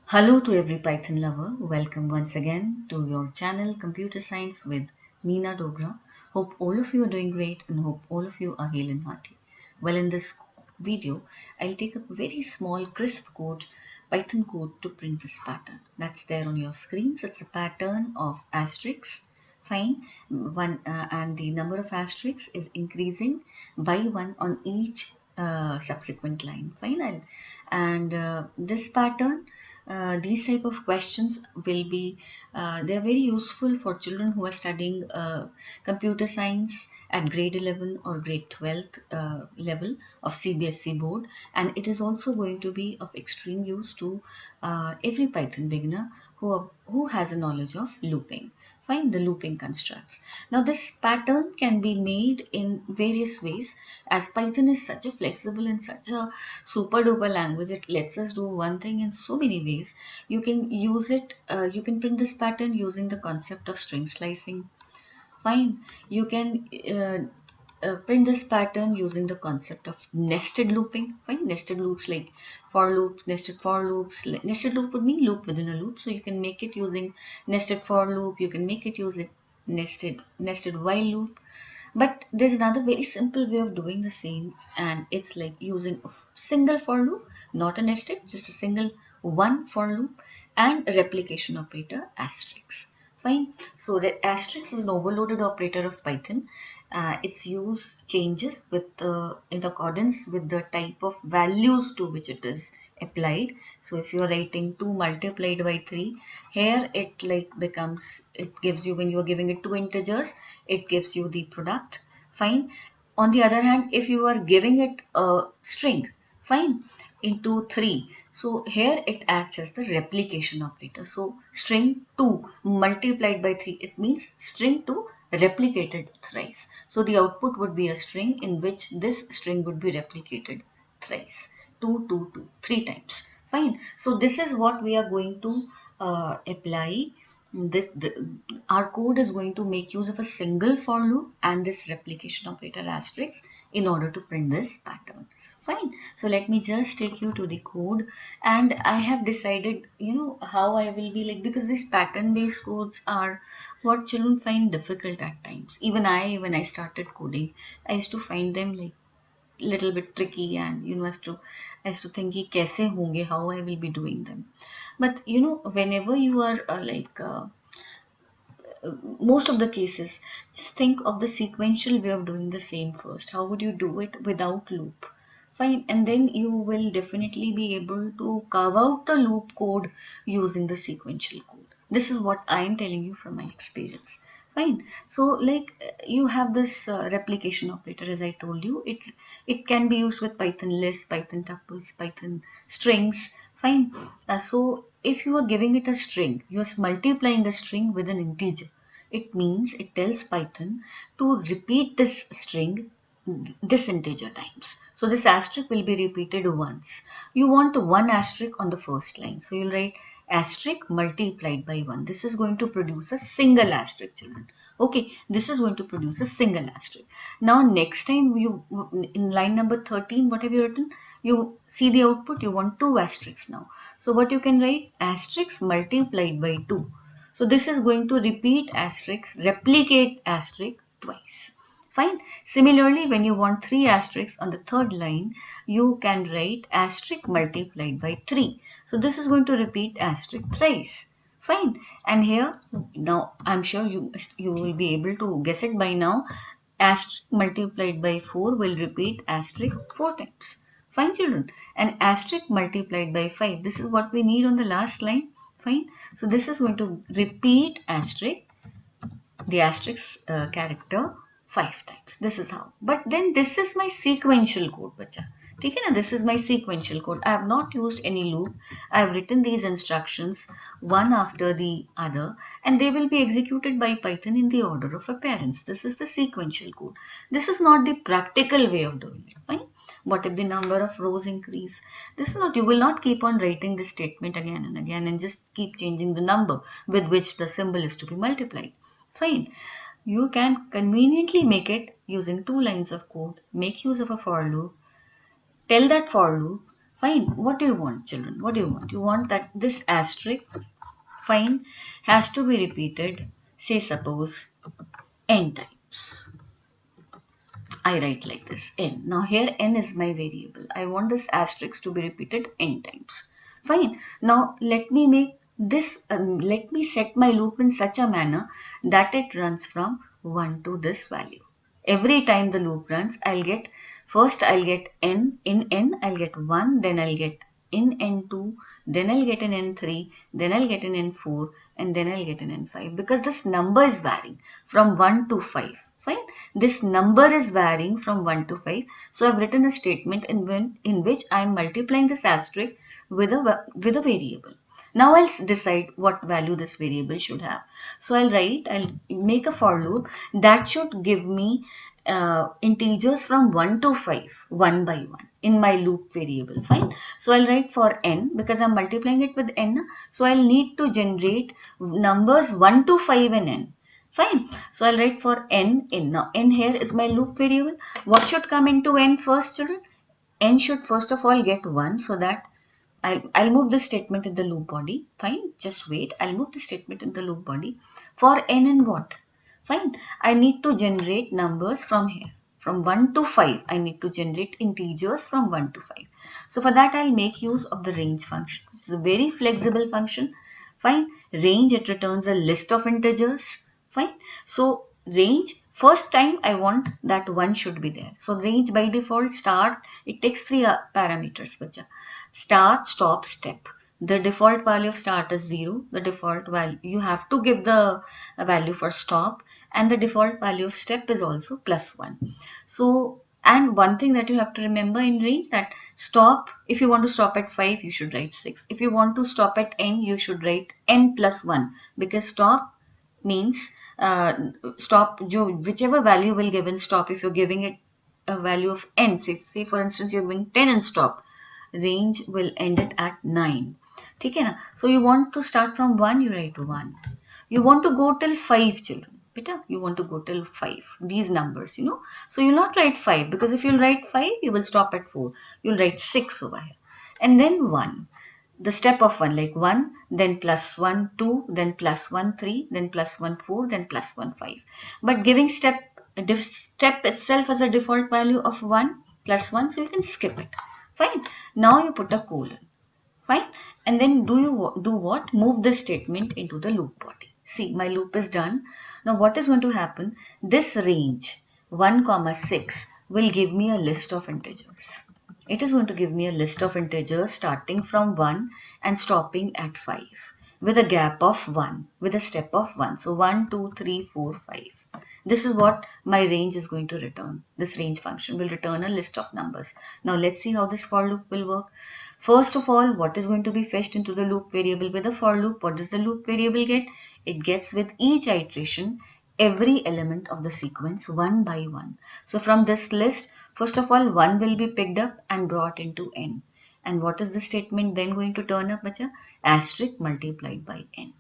Hello to every Python lover. Welcome once again to your channel Computer Science with Meena Dogra. Hope all of you are doing great and hope all of you are hale and hearty. Well, in this video, I'll take up a very small crisp code, Python code to print this pattern. That's there on your screens. It's a pattern of asterisks. Fine, and the number of asterisks is increasing by one on each subsequent line. Fine, and this pattern these type of questions will be they are very useful for children who are studying computer science at grade 11 or grade 12th level of CBSE board, and it is also going to be of extreme use to every Python beginner who has a knowledge of looping. Find the looping constructs. Now this pattern can be made in various ways, as Python is such a flexible and such a super duper language. It lets us do one thing in so many ways. You can use it, you can print this pattern using the concept of string slicing. Fine. You can print this pattern using the concept of nested looping. Fine. Nested loops like for loops, nested for loops. Nested loop would mean loop within a loop. So you can make it using nested for loop. You can make it using nested while loop. But there's another very simple way of doing the same, and it's like using a single for loop, not a nested, just a single one for loop, and a replication operator asterisk. Fine. So the asterisk is an overloaded operator of Python. Its use changes with in accordance with the type of values to which it is applied. So if you are writing 2 multiplied by 3, here it like becomes, it gives you, when you are giving it two integers, it gives you the product. Fine. On the other hand, if you are giving it a string, fine, into 3, so here it acts as the replication operator. So string 2 multiplied by 3, it means string 2 replicated thrice. So the output would be a string in which this string would be replicated thrice. 2 2 2 3 times. Fine. So this is what we are going to apply. Our code is going to make use of a single for loop and this replication operator asterisk in order to print this pattern. Fine. So let me just take you to the code, and I have decided, how I will be like, because these pattern based codes are what children find difficult at times. Even when I started coding, I used to find them like little bit tricky, and I used to think कि कैसे होंगे, how I will be doing them. But whenever you are most of the cases, just think of the sequential way of doing the same first. How would you do it without loop? Fine, and then you will definitely be able to carve out the loop code using the sequential code. This is what I am telling you from my experience. Fine. So like you have this replication operator, as I told you. It can be used with Python lists, Python tuples, Python strings. Fine. So if you are giving it a string, you are multiplying the string with an integer. It means it tells Python to repeat this string, this integer times. So this asterisk will be repeated once. You want one asterisk on the first line. So you'll write asterisk multiplied by 1. This is going to produce a single asterisk, children. Okay, this is going to produce a single asterisk. Now next time you, in line number 13, what have you written? You see the output, you want two asterisks now. So what you can write? Asterisk multiplied by 2. So this is going to repeat asterisk, replicate asterisk twice. Fine. Similarly, when you want 3 asterisks on the third line, you can write asterisk multiplied by 3. So this is going to repeat asterisk thrice. Fine. And here, now I'm sure you will be able to guess it by now. Asterisk multiplied by 4 will repeat asterisk 4 times. Fine, children. And asterisk multiplied by 5. This is what we need on the last line. Fine. So this is going to repeat asterisk, the asterisk character 5 times. This is how. But then this is my sequential code, bacha. Okay, now this is my sequential code. I have not used any loop. I have written these instructions one after the other, and they will be executed by Python in the order of appearance. This is the sequential code. This is not the practical way of doing it. Fine. What if the number of rows increase? This is not, you will not keep on writing this statement again and again and just keep changing the number with which the symbol is to be multiplied. Fine. You can conveniently make it using 2 lines of code. Make use of a for loop. Tell that for loop Fine. What do you want, children? What do you want? You want that this asterisk, fine, has to be repeated, say suppose n times. I write like this, n. Now here n is my variable. I want this asterisk to be repeated n times. Fine. Now let me make this, let me set my loop in such a manner that it runs from 1 to this value. Every time the loop runs, first I'll get n, in n I'll get 1, then I'll get in n2, then I'll get an n3, then I'll get an n4, and then I'll get an n5, because this number is varying from 1 to 5. Fine. This number is varying from 1 to 5. So I've written a statement in which I'm multiplying this asterisk with a variable. Now I'll decide what value this variable should have. So I'll make a for loop that should give me integers from 1 to 5, one by one in my loop variable. Fine. So I'll write for n, because I'm multiplying it with n. So I'll need to generate numbers 1 to 5 in n. Fine. So I'll write for n in. Now n here is my loop variable. What should come into n first, children? N should first of all get 1, so that I'll move this statement in the loop body. Fine, just wait. I'll move the statement in the loop body. For n and what? Fine, I need to generate numbers from here. From 1 to 5, I need to generate integers from 1 to 5. So for that, I'll make use of the range function. This is a very flexible function. Fine, range, it returns a list of integers. Fine, so range, first time I want that 1 should be there. So range by default start, it takes 3 parameters. Start, stop, step. The default value of start is 0. The default value, you have to give the value for stop, and the default value of step is also +1. So, and one thing that you have to remember in range, that stop, if you want to stop at 5, you should write 6. If you want to stop at n, you should write n plus 1, because stop means stop, whichever value will give in stop. If you're giving it a value of n, say for instance you're giving 10 and stop, range will end it at 9. ठीक है ना? So you want to start from 1, you write 1. You want to go till 5, children. Beta, you want to go till 5. These numbers, So you'll not write 5, because if you'll write 5, you will stop at 4. You'll write 6 over here. And then 1. The step of 1, like 1, then +1, 2, then +1, 3, then +1, 4, then +1, 5. But giving step itself as a default value of 1, +1, so you can skip it. Fine. Now you put a colon. Fine. And then do what? Move this statement into the loop body. See, my loop is done. Now what is going to happen? This range 1, 6 will give me a list of integers. It is going to give me a list of integers starting from 1 and stopping at 5 with a gap of 1, with a step of 1. So 1, 2, 3, 4, 5. This is what my range is going to return. This range function will return a list of numbers. Now let's see how this for loop will work. First of all, what is going to be fetched into the loop variable with a for loop? What does the loop variable get? It gets with each iteration every element of the sequence one by one. So from this list, first of all, 1 will be picked up and brought into n. And what is the statement then going to turn up, bacha? Asterisk multiplied by n.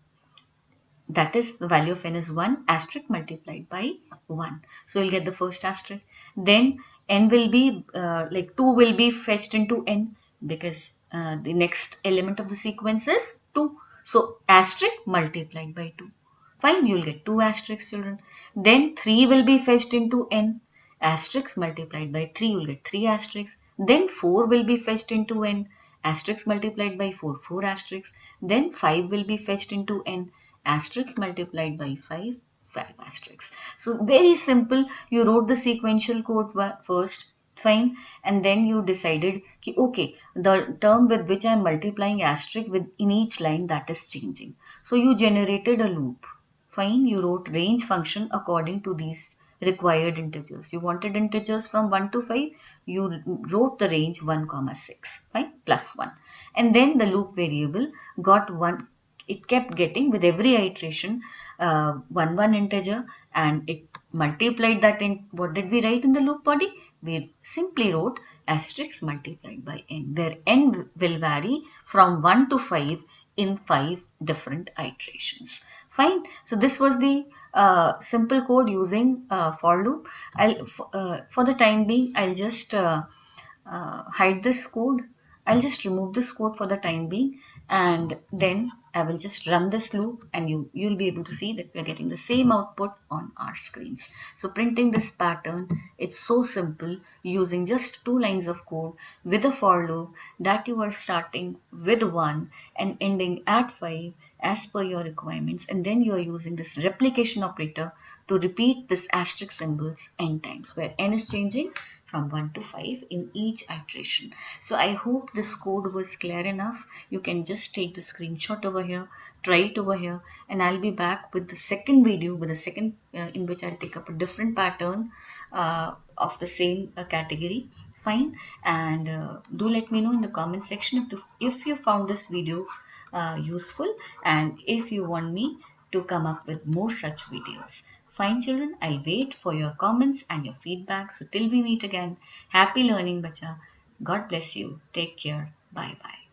That is, the value of n is 1, asterisk multiplied by 1. So you'll get the first asterisk. Then n will be, 2 will be fetched into n, because the next element of the sequence is 2. So asterisk multiplied by 2. Fine, you'll get 2 asterisks, children. Then 3 will be fetched into n. Asterisk multiplied by 3, you'll get 3 asterisks. Then 4 will be fetched into n. Asterisk multiplied by 4, 4 asterisks. Then 5 will be fetched into n. Asterisk multiplied by 5, 5 asterisks. So very simple. You wrote the sequential code first, fine, and then you decided, okay, the term with which I am multiplying asterisk with in each line, that is changing. So you generated a loop. Fine, you wrote range function according to these required integers. You wanted integers from 1 to 5, you wrote the range 1, 6, fine, +1. And then the loop variable got 1. It kept getting with every iteration 1 integer, and it multiplied that in. What did we write in the loop body? We simply wrote asterisk multiplied by n, where n will vary from 1 to 5 in 5 different iterations. Fine. So this was the simple code using for loop. For the time being, I'll just hide this code I'll just remove this code for the time being, and then I will just run this loop, and you'll be able to see that we are getting the same output on our screens. So printing this pattern, it's so simple, using just 2 lines of code with a for loop that you are starting with 1 and ending at 5 as per your requirements, and then you are using this replication operator to repeat this asterisk symbols n times, where n is changing from 1 to 5 in each iteration. So I hope this code was clear enough. You can just take the screenshot over here, try it over here, and I'll be back with the second video, with the second in which I'll take up a different pattern of the same category. Fine. And do let me know in the comment section if you found this video useful, and if you want me to come up with more such videos. Fine children, I'll wait for your comments and your feedback. So till we meet again, happy learning bacha. God bless you. Take care. Bye bye.